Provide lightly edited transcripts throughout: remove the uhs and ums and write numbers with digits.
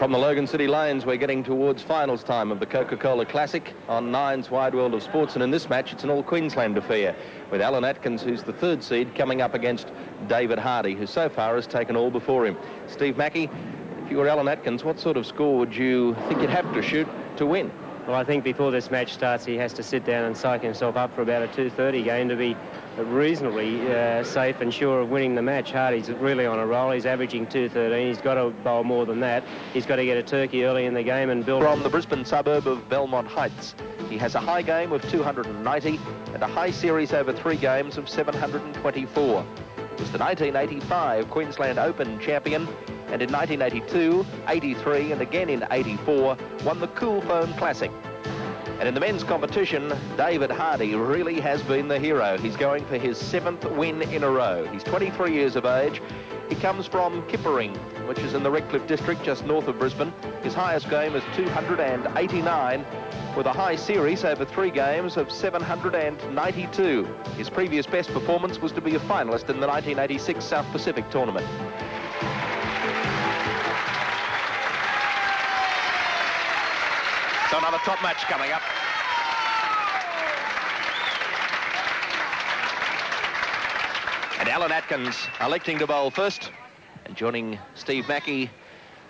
From the Logan City Lanes, we're getting towards finals time of the Coca-Cola Classic on Nine's Wide World of Sports, and in this match it's an all-Queensland affair, with Alan Atkins, who's the third seed, coming up against David Hardy, who so far has taken all before him. Steve Mackey, if you were Alan Atkins, what sort of score would you think you'd have to shoot to win? Well, I think before this match starts, he has to sit down and psych himself up for about a 2:30 game to be reasonably safe and sure of winning the match. Hardy's really on a roll. He's averaging 2:13. He's got to bowl more than that. He's got to get a turkey early in the game and build. From the Brisbane suburb of Belmont Heights, he has a high game of 290 and a high series over 3 games of 724. He was the 1985 Queensland Open champion, and in 1982, 83 and again in 84 won the Goldpin Classic. And in the men's competition, David Hardy really has been the hero. He's going for his 7th win in a row. He's 23 years of age. He comes from Kippering, which is in the Redcliffe district just north of Brisbane. His highest game is 289 with a high series over 3 games of 792. His previous best performance was to be a finalist in the 1986 South Pacific tournament. So another top match coming up. And Alan Atkins electing to bowl first, and joining Steve Mackey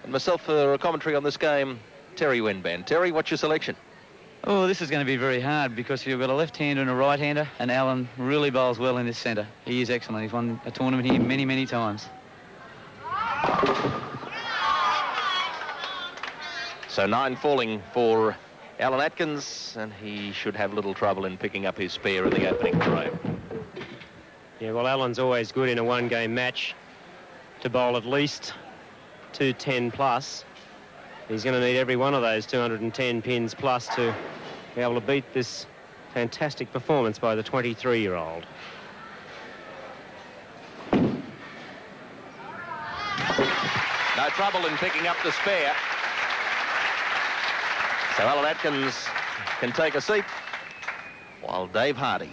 and myself for a commentary on this game, Terry Winban. Terry, what's your selection? Oh, this is going to be very hard because you've got a left-hander and a right-hander, and Alan really bowls well in this centre. He is excellent. He's won a tournament here many, many times. So 9 falling for Alan Atkins, and he should have little trouble in picking up his spare in the opening throw. Yeah, well, Alan's always good in a one-game match to bowl at least 210 plus. He's going to need every one of those 210 pins plus to be able to beat this fantastic performance by the 23-year-old. No trouble in picking up the spare. So Alan Atkins can take a seat while Dave Hardy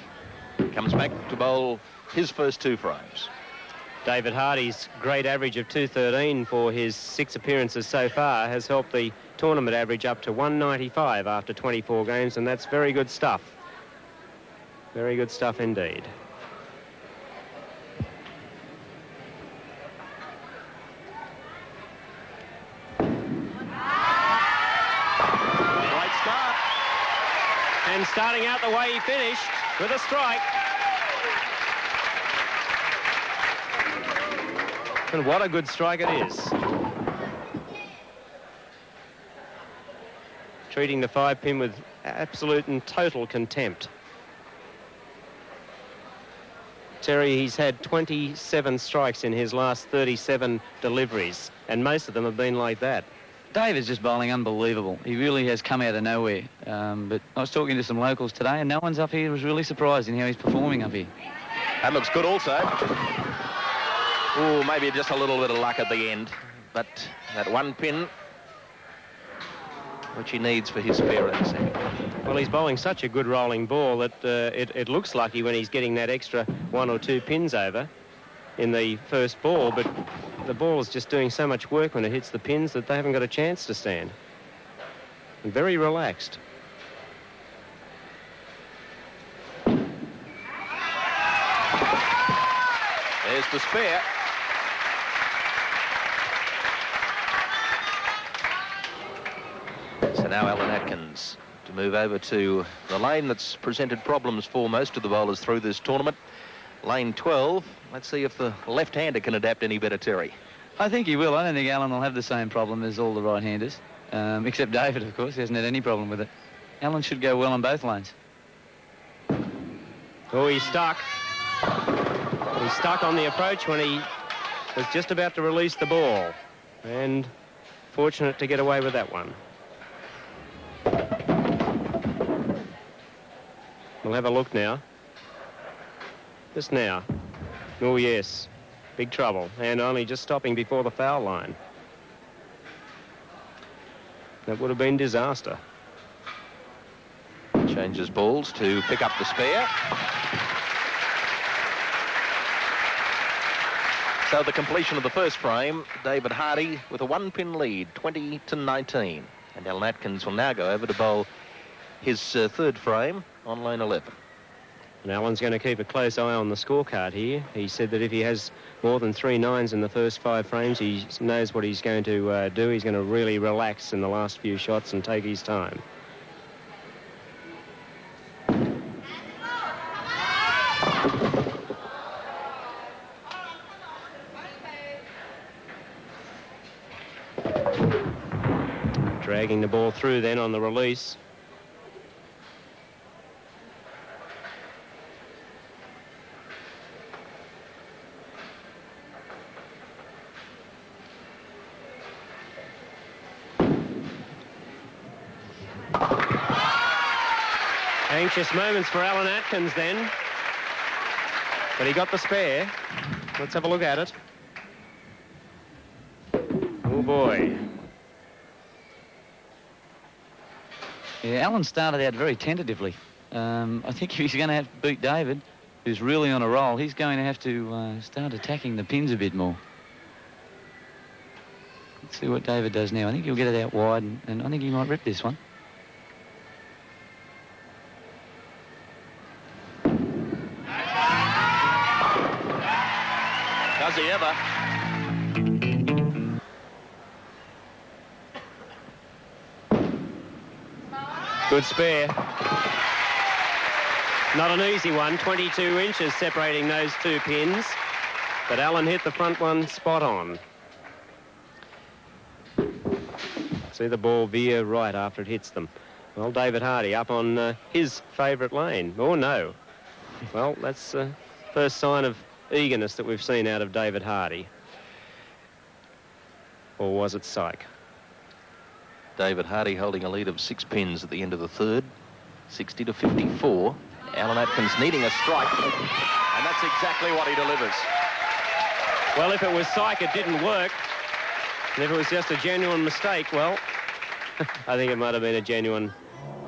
comes back to bowl his first 2 frames. David Hardy's great average of 213 for his 6 appearances so far has helped the tournament average up to 195 after 24 games, and that's very good stuff. Very good stuff indeed. And starting out the way he finished, with a strike. And what a good strike it is. Treating the 5-pin with absolute and total contempt. Terry, he's had 27 strikes in his last 37 deliveries, and most of them have been like that. Dave is just bowling unbelievable. He really has come out of nowhere. But I was talking to some locals today, and no one's up here was really surprised in how he's performing up here. That looks good also. Oh, maybe just a little bit of luck at the end. But that 1 pin, which he needs for his spare in the second. Well, he's bowling such a good rolling ball that it looks lucky when he's getting that extra 1 or 2 pins over in the first ball, but the ball is just doing so much work when it hits the pins that they haven't got a chance to stand. And very relaxed. There's the spare. So now Alan Atkins to move over to the lane that's presented problems for most of the bowlers through this tournament. Lane 12. Let's see if the left-hander can adapt any better, Terry. I think he will. I don't think Alan will have the same problem as all the right-handers, except David, of course. He hasn't had any problem with it. Alan should go well on both lanes. Oh, he's stuck. He's stuck on the approach when he was just about to release the ball. And fortunate to get away with that one. We'll have a look now. Just now. Oh, yes. Big trouble. And only just stopping before the foul line. That would have been disaster. Changes balls to pick up the spare. So the completion of the first frame, David Hardy with a 1-pin lead, 20-19. And Alan Atkins will now go over to bowl his third frame on lane 11. And Alan's going to keep a close eye on the scorecard here. He said that if he has more than 3 9s in the first 5 frames, he knows what he's going to do. He's going to really relax in the last few shots and take his time. Dragging the ball through then on the release. Anxious moments for Alan Atkins then. But he got the spare. Let's have a look at it. Oh boy. Yeah, Alan started out very tentatively. I think if he's going to have to beat David, who's really on a roll, he's going to have to start attacking the pins a bit more. Let's see what David does now. I think he'll get it out wide, and I think he might rip this one. Does he ever? Good spare. Not an easy one, 22 inches separating those 2 pins. But Alan hit the front one spot on. See the ball veer right after it hits them. Well, David Hardy up on his favourite lane. Oh, no. Well, that's the first sign of eagerness that we've seen out of David Hardy. Or was it Syke? David Hardy holding a lead of 6 pins at the end of the third, 60-54. Alan Atkins needing a strike, and that's exactly what he delivers. Well, if it was Syke, it didn't work. And if it was just a genuine mistake, well, I think it might have been a genuine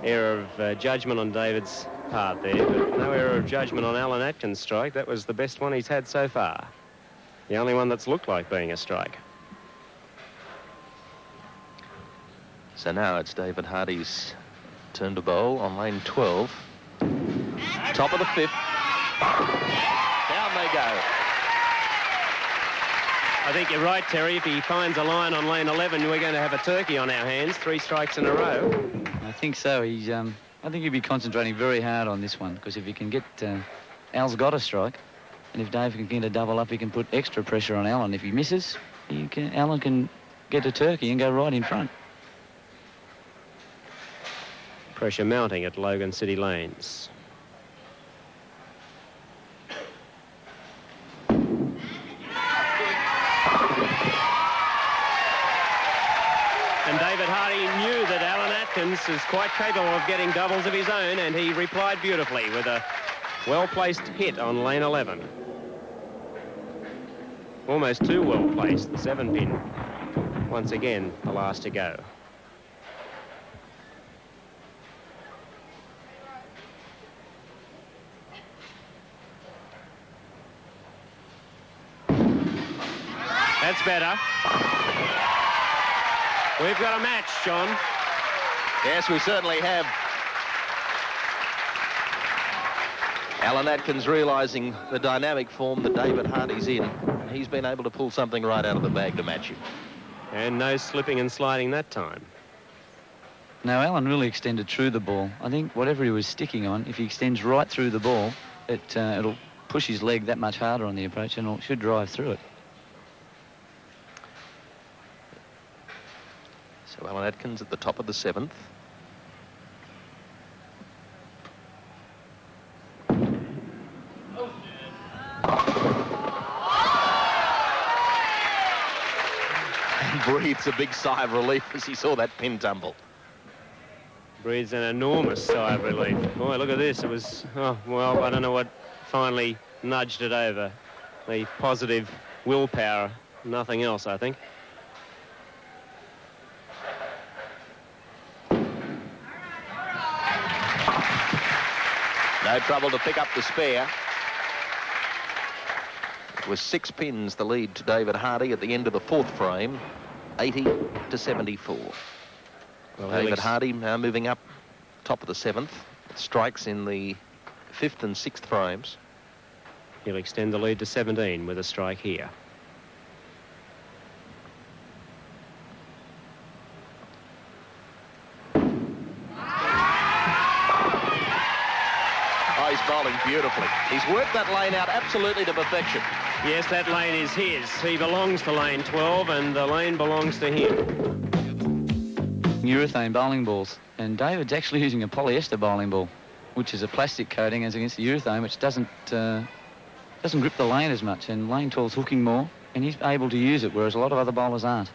error of judgment on David's part there, but no error of judgment on Alan Atkins' strike. That was the best one he's had so far. The only one that's looked like being a strike. So now it's David Hardy's turn to bowl on lane 12. Top of the 5th. Down they go. I think you're right, Terry. If he finds a line on lane 11, we're going to have a turkey on our hands. 3 strikes in a row. I think so. He's. I think he'll be concentrating very hard on this one, because if he can get... Al's got a strike, and if Dave can get a double up, he can put extra pressure on Alan. If he misses, Alan can get a turkey and go right in front. Pressure mounting at Logan City Lanes. And David Hardy knew that Alan Atkins is quite capable of getting doubles of his own, and he replied beautifully with a well-placed hit on lane 11. Almost too well-placed, the 7-pin. Once again, the last to go. That's better. We've got a match, John. Yes, we certainly have. Alan Atkins realising the dynamic form that David Hardy's in. He's been able to pull something right out of the bag to match him. And no slipping and sliding that time. Now, Alan really extended through the ball. I think whatever he was sticking on, if he extends right through the ball, it'll push his leg that much harder on the approach, and it should drive through it. So Alan Atkins at the top of the 7th. And breathes a big sigh of relief as he saw that pin tumble. Breathes an enormous sigh of relief. Boy, look at this. It was, oh, well, I don't know what finally nudged it over. The positive willpower, nothing else, I think. No trouble to pick up the spare. It was 6 pins the lead to David Hardy at the end of the 4th frame, 80 to 74. Well, David Hardy now moving up top of the 7th. Strikes in the 5th and 6th frames. He'll extend the lead to 17 with a strike here. Oh, he's bowling beautifully. He's worked that lane out absolutely to perfection. Yes, that lane is his. He belongs to lane 12 and the lane belongs to him. Urethane bowling balls, and David's actually using a polyester bowling ball, which is a plastic coating as against the urethane, which doesn't grip the lane as much, and lane 12's hooking more, and he's able to use it, whereas a lot of other bowlers aren't.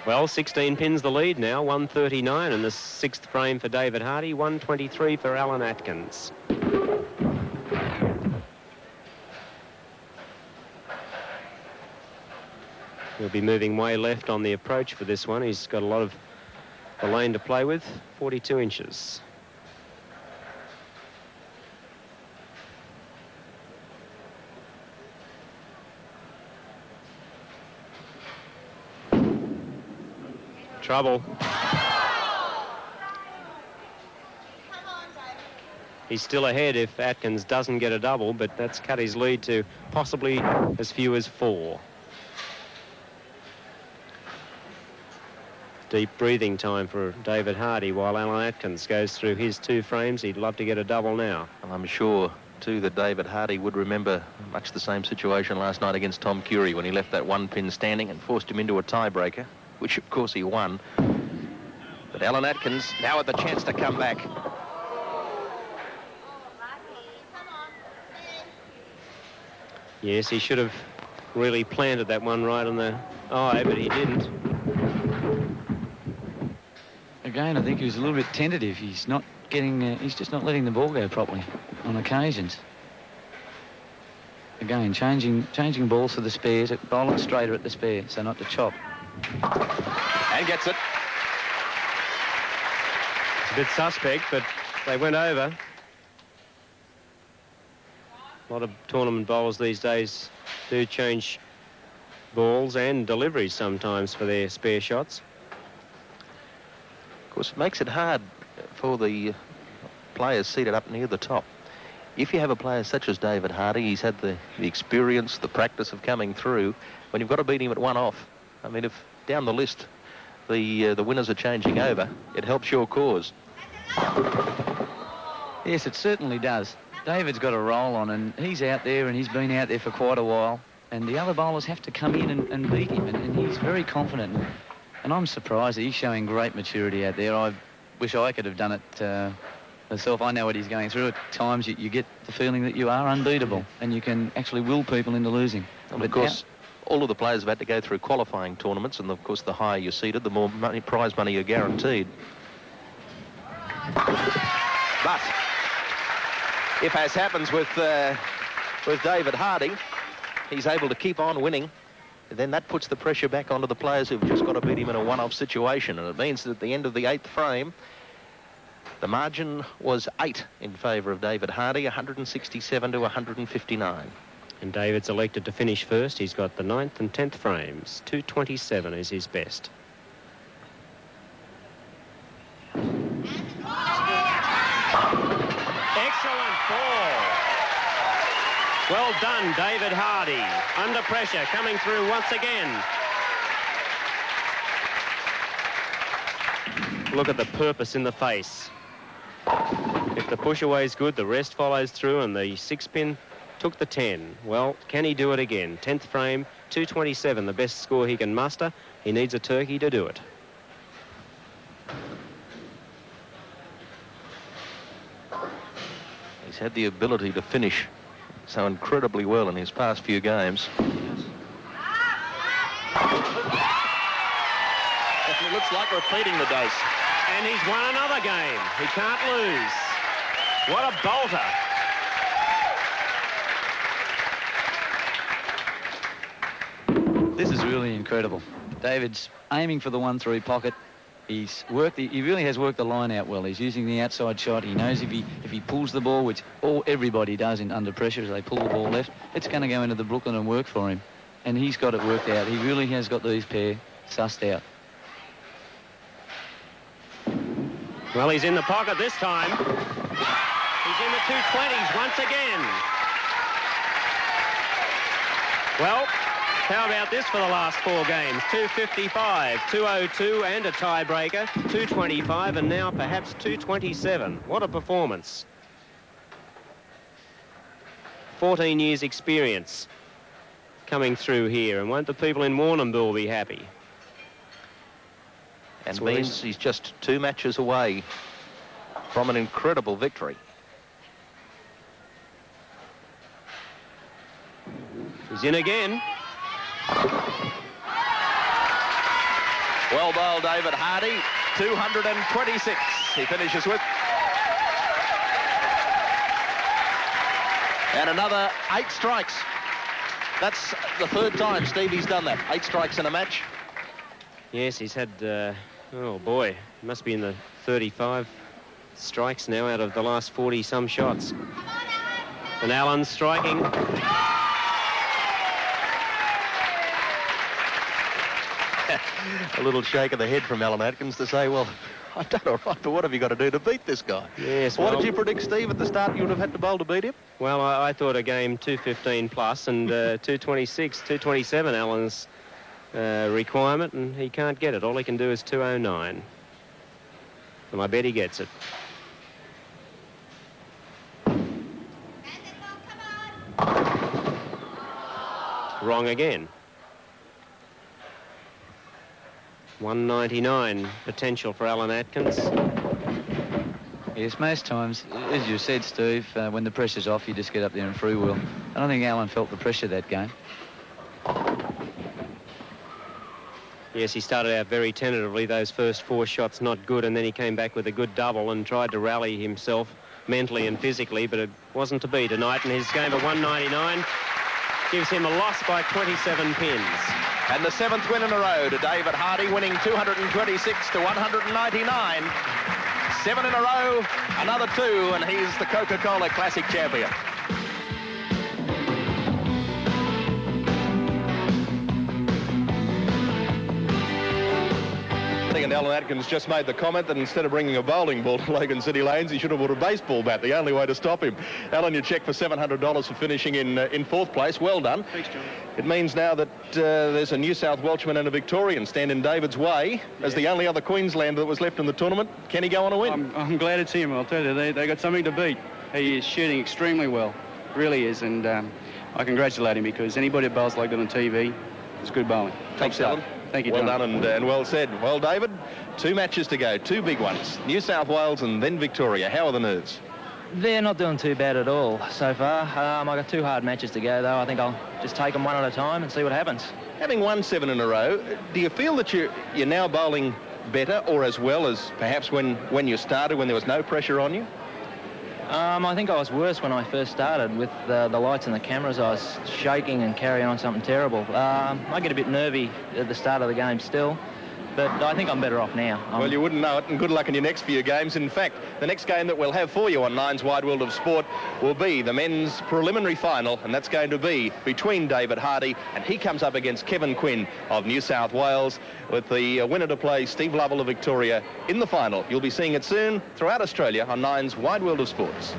Well, 16 pins the lead now, 139 in the 6th frame for David Hardy, 123 for Alan Atkins. He'll be moving way left on the approach for this one. He's got a lot of the lane to play with, 42 inches. Trouble. He's still ahead if Atkins doesn't get a double, but that's cut his lead to possibly as few as 4. Deep breathing time for David Hardy while Alan Atkins goes through his 2 frames. He'd love to get a double now. And I'm sure, too, that David Hardy would remember much the same situation last night against Tom Curry when he left that 1 pin standing and forced him into a tiebreaker, which, of course, he won. But Alan Atkins now had the chance to come back. Yes, he should have really planted that one right on the eye, but he didn't. Again, I think he was a little bit tentative. He's not getting, he's just not letting the ball go properly on occasions. Again, changing balls for the spares, bowling straighter at the spare, so not to chop. And gets it. It's a bit suspect, but they went over. A lot of tournament bowlers these days do change balls and deliveries sometimes for their spare shots. Of course, it makes it hard for the players seated up near the top. If you have a player such as David Hardy, he's had the experience, the practice of coming through. When you've got to beat him at 1 off, I mean, if down the list the winners are changing over, it helps your cause. Yes, it certainly does. David's got a roll on, and he's out there, and he's been out there for quite a while, and the other bowlers have to come in and beat him, and he's very confident. And I'm surprised that he's showing great maturity out there. I wish I could have done it myself. I know what he's going through. At times you get the feeling that you are unbeatable, and you can actually will people into losing. And of course, all of the players have had to go through qualifying tournaments, and of course, the higher you're seeded, the more prize money you're guaranteed. But if, as happens with David Hardy, he's able to keep on winning, then that puts the pressure back onto the players who've just got to beat him in a one-off situation. And it means that at the end of the 8th frame, the margin was 8 in favour of David Hardy, 167 to 159. And David's elected to finish first. He's got the 9th and 10th frames. 227 is his best. Excellent ball. Well done, David Hardy. Under pressure, coming through once again. Look at the purpose in the face. If the push away is good, the rest follows through, and the 6-pin took the 10. Well, can he do it again? 10th frame, 227, the best score he can muster. He needs a turkey to do it. He's had the ability to finish so incredibly well in his past few games. It looks like repeating the dose. And he's won another game. He can't lose. What a bolter. This is really incredible. David's aiming for the 1-3 pocket, He's worked. He really has worked the line out well. He's using the outside shot. He knows if he pulls the ball, which everybody does under pressure, as they pull the ball left, it's going to go into the Brooklyn and work for him. And he's got it worked out. He really has got these pair sussed out. Well, he's in the pocket this time. He's in the 220s once again. Well, how about this for the last 4 games? 255, 202 and a tiebreaker, 225 and now perhaps 227. What a performance. 14 years experience coming through here, and won't the people in Warrnambool be happy? And means he's just 2 matches away from an incredible victory. He's in again. Well bowled, David Hardy. 226 he finishes with. And another 8 strikes. That's the 3rd time Stevie's done that. 8 strikes in a match. Yes, he's had, oh boy, must be in the 35 strikes now out of the last 40-some shots. And Allen striking. A little shake of the head from Alan Atkins to say, well, I've done all right, but what have you got to do to beat this guy? Yes. What did you predict, Steve, at the start you would have had to bowl to beat him? Well, I thought a game 215 plus and 226, 227 Allen's requirement, and he can't get it. All he can do is 209. And I bet he gets it. Wrong again. 199 potential for Alan Atkins. Yes, most times, as you said, Steve, when the pressure's off, you just get up there and freewheel. I don't think Alan felt the pressure that game. Yes, he started out very tentatively. Those first 4 shots not good, and then he came back with a good double and tried to rally himself mentally and physically, but it wasn't to be tonight. And his game at 199 gives him a loss by 27 pins. And the 7th win in a row to David Hardy, winning 226 to 199. 7 in a row, another 2, and he's the Coca-Cola Classic champion. And Alan Atkins just made the comment that instead of bringing a bowling ball to Logan City Lanes, he should have brought a baseball bat, the only way to stop him. Alan, you check for $700 for finishing in 4th place. Well done. Thanks, John. It means now that there's a New South Welshman and a Victorian stand in David's way as the only other Queenslander that was left in the tournament. Can he go on a win? I'm glad it's him, I'll tell you. They got something to beat. He is shooting extremely well, really is, and I congratulate him because anybody that bowls like that on TV is good bowling. Thanks, Alan. Thank you, Well John. done and well said. Well, David, 2 matches to go, 2 big ones. New South Wales and then Victoria. How are the nerves? They're not doing too bad at all so far. I've got 2 hard matches to go, though. I think I'll just take them one at a time and see what happens. Having won 7 in a row, do you feel that you're now bowling better or as well as perhaps when you started, when there was no pressure on you? I think I was worse when I first started with the lights and the cameras. I was shaking and carrying on something terrible. I get a bit nervy at the start of the game still, but I think I'm better off now. Well, you wouldn't know it, and good luck in your next few games. In fact, the next game that we'll have for you on Nine's Wide World of Sport will be the men's preliminary final, and that's going to be between David Hardy, and he comes up against Kevin Quinn of New South Wales, with the winner to play, Steve Lovell of Victoria, in the final. You'll be seeing it soon throughout Australia on Nine's Wide World of Sports.